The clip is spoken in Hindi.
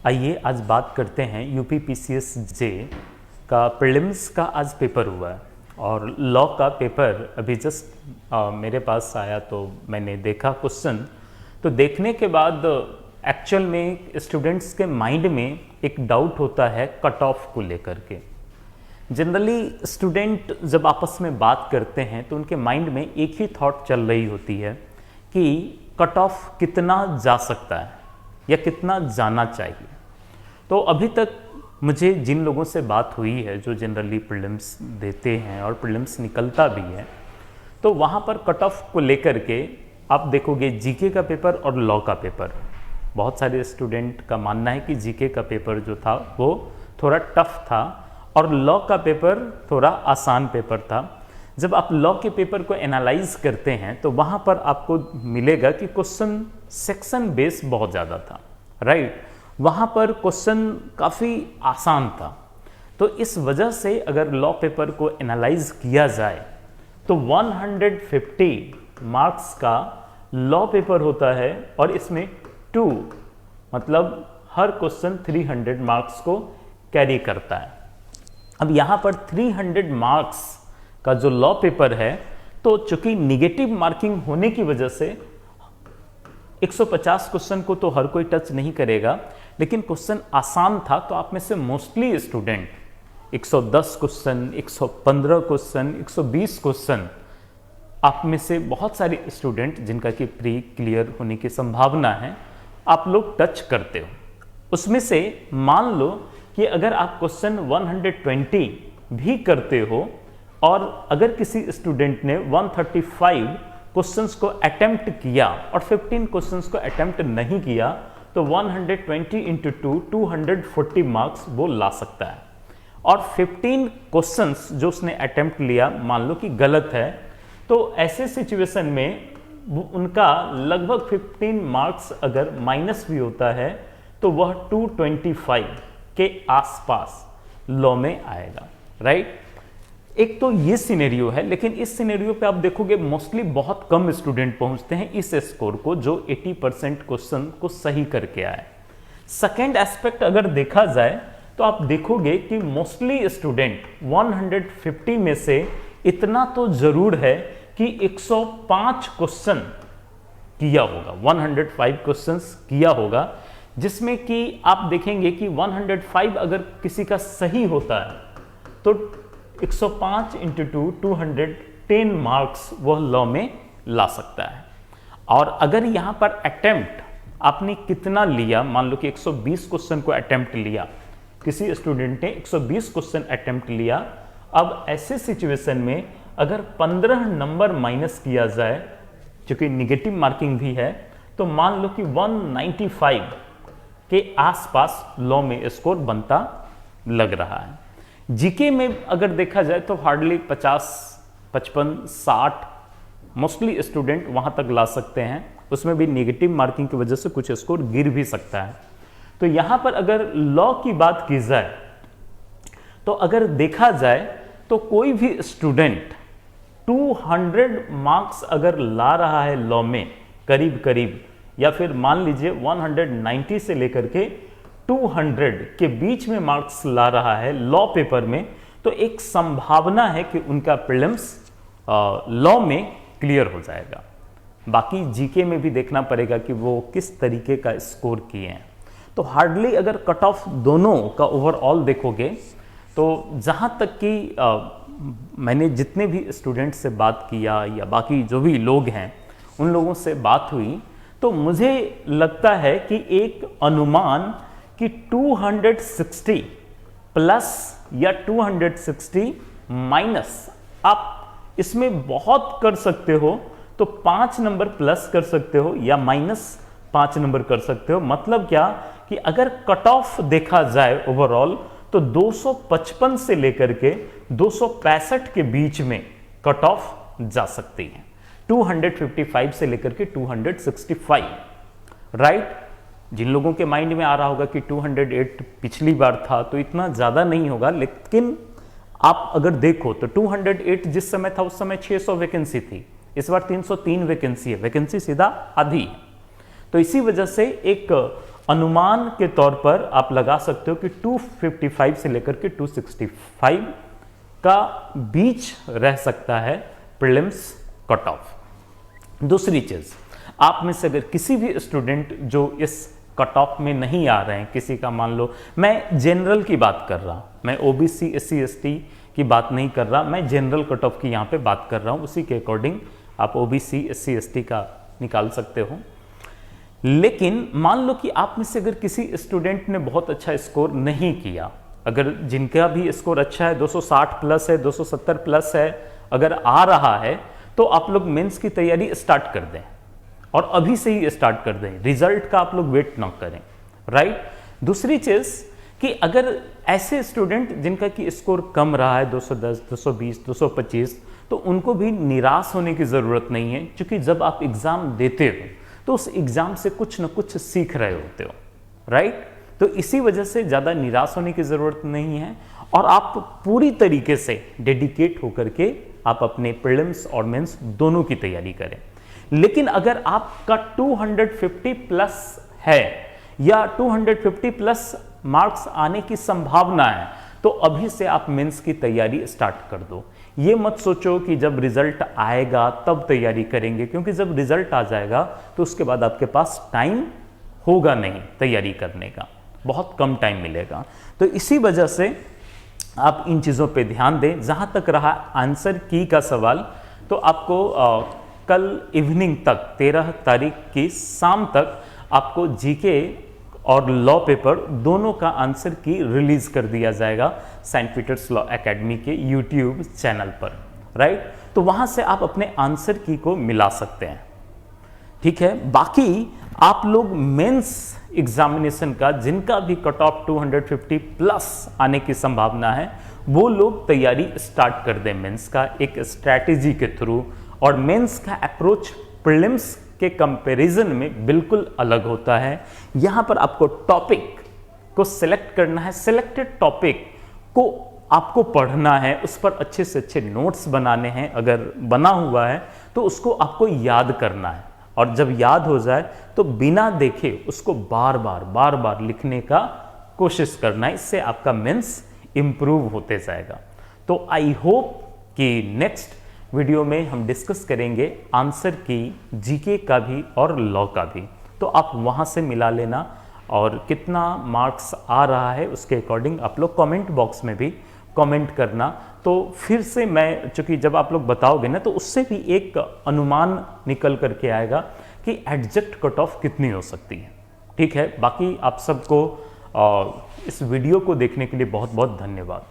आइए आज बात करते हैं यूपी पीसीएस जे का प्रीलिम्स का आज पेपर हुआ है और लॉ का पेपर अभी जस्ट मेरे पास आया तो मैंने देखा क्वेश्चन। तो देखने के बाद एक्चुअल में स्टूडेंट्स के माइंड में एक डाउट होता है कट ऑफ को लेकर के। जनरली स्टूडेंट जब आपस में बात करते हैं तो उनके माइंड में एक ही थॉट चल रही होती है कि कट ऑफ कितना जा सकता है या कितना जाना चाहिए। तो अभी तक मुझे जिन लोगों से बात हुई है जो जनरली प्रीलिम्स देते हैं और प्रीलिम्स निकलता भी है, तो वहाँ पर कट ऑफ को लेकर के आप देखोगे जीके का पेपर और लॉ का पेपर, बहुत सारे स्टूडेंट का मानना है कि जीके का पेपर जो था वो थोड़ा टफ था और लॉ का पेपर थोड़ा आसान पेपर था। जब आप लॉ के पेपर को एनालाइज करते हैं तो वहाँ पर आपको मिलेगा कि क्वेश्चन सेक्शन बेस बहुत ज़्यादा था, राइट। वहाँ पर क्वेश्चन काफ़ी आसान था। तो इस वजह से अगर लॉ पेपर को एनालाइज किया जाए तो 150 मार्क्स का लॉ पेपर होता है और इसमें 2 मतलब हर क्वेश्चन 300 मार्क्स को कैरी करता है। अब यहाँ पर 300 मार्क्स का जो लॉ पेपर है, तो चूंकि निगेटिव मार्किंग होने की वजह से 150 क्वेश्चन को तो हर कोई टच नहीं करेगा, लेकिन क्वेश्चन आसान था तो आप में से mostly student 110 question, 115 question, 120 question, आप में से बहुत सारे स्टूडेंट जिनका कि प्री क्लियर होने की संभावना है, आप लोग टच करते हो। उसमें से मान लो कि अगर आप क्वेश्चन 120 भी करते हो और अगर किसी स्टूडेंट ने 135 क्वेश्चंस को अटेम्प्ट किया और 15 क्वेश्चंस को अटेम्प्ट नहीं किया, तो 120 इंटू 240 मार्क्स वो ला सकता है। और 15 क्वेश्चंस जो उसने अटेम्प्ट लिया मान लो कि गलत है, तो ऐसे सिचुएशन में उनका लगभग 15 मार्क्स अगर माइनस भी होता है तो वह 225 के आसपास लॉ में आएगा, राइट। एक तो ये सिनेरियो है, लेकिन इस सिनेरियो पे आप देखोगे मोस्टली बहुत कम स्टूडेंट पहुंचते हैं इस स्कोर को जो 80% क्वेश्चन को सही करके आए। सेकेंड एस्पेक्ट अगर देखा जाए तो आप देखोगे कि मोस्टली स्टूडेंट 150 में से इतना तो जरूर है कि 105 क्वेश्चन किया होगा, 105 क्वेश्चंस किया होगा, जिसमें कि आप देखेंगे कि 105 अगर किसी का सही होता है तो 105 इंटू 210 मार्क्स वह लॉ में ला सकता है। और अगर यहाँ पर अटेम्प्ट आपने कितना लिया, मान लो कि 120 क्वेश्चन को अटेम्प्ट लिया, किसी स्टूडेंट ने 120 क्वेश्चन अटेम्प्ट लिया, अब ऐसे सिचुएशन में अगर 15 नंबर माइनस किया जाए, क्योंकि निगेटिव मार्किंग भी है, तो मान लो कि 195 के आसपास लॉ में स्कोर बनता लग रहा है। जीके में अगर देखा जाए तो हार्डली 50, 55, 60 मोस्टली स्टूडेंट वहां तक ला सकते हैं। उसमें भी नेगेटिव मार्किंग की वजह से कुछ स्कोर गिर भी सकता है। तो यहां पर अगर लॉ की बात की जाए तो अगर देखा जाए तो कोई भी स्टूडेंट 200 मार्क्स अगर ला रहा है लॉ में करीब करीब, या फिर मान लीजिए 190 से लेकर के 200 के बीच में मार्क्स ला रहा है लॉ पेपर में, तो एक संभावना है कि उनका प्रीलिम्स लॉ में क्लियर हो जाएगा। बाकी जीके में भी देखना पड़ेगा कि वो किस तरीके का स्कोर किए हैं। तो हार्डली अगर कट ऑफ दोनों का ओवरऑल देखोगे तो जहां तक कि मैंने जितने भी स्टूडेंट से बात किया या बाकी जो भी लोग हैं उन लोगों से बात हुई, तो मुझे लगता है कि एक अनुमान कि 260 प्लस या 260 माइनस आप इसमें बहुत कर सकते हो, तो 5 नंबर प्लस कर सकते हो या माइनस 5 नंबर कर सकते हो। मतलब क्या कि अगर कट ऑफ देखा जाए ओवरऑल तो 255 से लेकर के 265 के बीच में कट ऑफ जा सकती है, 255 से लेकर के 265, राइट। जिन लोगों के माइंड में आ रहा होगा कि 208 पिछली बार था तो इतना ज़्यादा नहीं होगा, लेकिन आप अगर देखो तो 208 जिस समय था उस समय 600 वैकेंसी थी, इस बार 303 वैकेंसी है, वैकेंसी सीधा आधी। तो इसी वजह से एक अनुमान के तौर पर आप लगा सकते हो कि 255 से लेकर के 265 का बीच रह सकता है प्रीलिम्स कट ऑफ। दूसरी चीज, आप में से अगर किसी भी स्टूडेंट जो इस कट ऑफ में नहीं आ रहे हैं, किसी का मान लो, मैं जनरल की बात कर रहा, मैं ओबीसी SC ST की बात नहीं कर रहा, मैं जनरल कट ऑफ की यहाँ पे बात कर रहा हूँ, उसी के अकॉर्डिंग आप ओबीसी SC ST का निकाल सकते हो। लेकिन मान लो कि आप में से अगर किसी स्टूडेंट ने बहुत अच्छा स्कोर नहीं किया, अगर जिनका भी स्कोर अच्छा है, 260 प्लस है, 270 प्लस है, अगर आ रहा है, तो आप लोग मेंस की तैयारी स्टार्ट कर दें और अभी से ही स्टार्ट कर दें, रिजल्ट का आप लोग वेट ना करें, राइट। दूसरी चीज कि अगर ऐसे स्टूडेंट जिनका कि स्कोर कम रहा है, 210, 220, 225, तो उनको भी निराश होने की जरूरत नहीं है, क्योंकि जब आप एग्जाम देते हो तो उस एग्जाम से कुछ ना कुछ सीख रहे होते हो, राइट। तो इसी वजह से ज्यादा निराश होने की जरूरत नहीं है और आप पूरी तरीके से डेडिकेट होकर के आप अपने प्रीलिम्स और मेंस दोनों की तैयारी करें। लेकिन अगर आपका 250 प्लस है या 250 प्लस मार्क्स आने की संभावना है, तो अभी से आप मेंस की तैयारी स्टार्ट कर दो। ये मत सोचो कि जब रिजल्ट आएगा तब तैयारी करेंगे, क्योंकि जब रिजल्ट आ जाएगा तो उसके बाद आपके पास टाइम होगा नहीं तैयारी करने का, बहुत कम टाइम मिलेगा। तो इसी वजह से आप इन चीज़ों पे ध्यान दें। जहां तक रहा आंसर की का सवाल, तो आपको कल इवनिंग तक 13 तारीख की शाम तक आपको जीके और लॉ पेपर दोनों का आंसर की रिलीज कर दिया जाएगा सेंट पीटर्स लॉ एकेडमी के यूट्यूब चैनल पर, राइट। तो वहां से आप अपने आंसर की को मिला सकते हैं, ठीक है। बाकी आप लोग मेंस एग्जामिनेशन का जिनका भी कट ऑफ 250 प्लस आने की संभावना है, वो लोग तैयारी स्टार्ट कर दें मेंस का एक स्ट्रैटेजी के थ्रू। और मेंस का अप्रोच प्रीलिम्स के कंपैरिजन में बिल्कुल अलग होता है। यहां पर आपको टॉपिक को सिलेक्ट करना है, सिलेक्टेड टॉपिक को आपको पढ़ना है, उस पर अच्छे से अच्छे नोट्स बनाने हैं, अगर बना हुआ है तो उसको आपको याद करना है, और जब याद हो जाए तो बिना देखे उसको बार बार लिखने का कोशिश करना है। इससे आपका मेंस इंप्रूव होते जाएगा। तो आई होप कि नेक्स्ट वीडियो में हम डिस्कस करेंगे आंसर की, जीके का भी और लॉ का भी, तो आप वहां से मिला लेना और कितना मार्क्स आ रहा है उसके अकॉर्डिंग आप लोग कमेंट बॉक्स में भी कमेंट करना। तो फिर से मैं, चूंकि जब आप लोग बताओगे ना, तो उससे भी एक अनुमान निकल करके आएगा कि एग्जैक्ट कट ऑफ कितनी हो सकती है, ठीक है। बाकी आप सबको इस वीडियो को देखने के लिए बहुत बहुत धन्यवाद।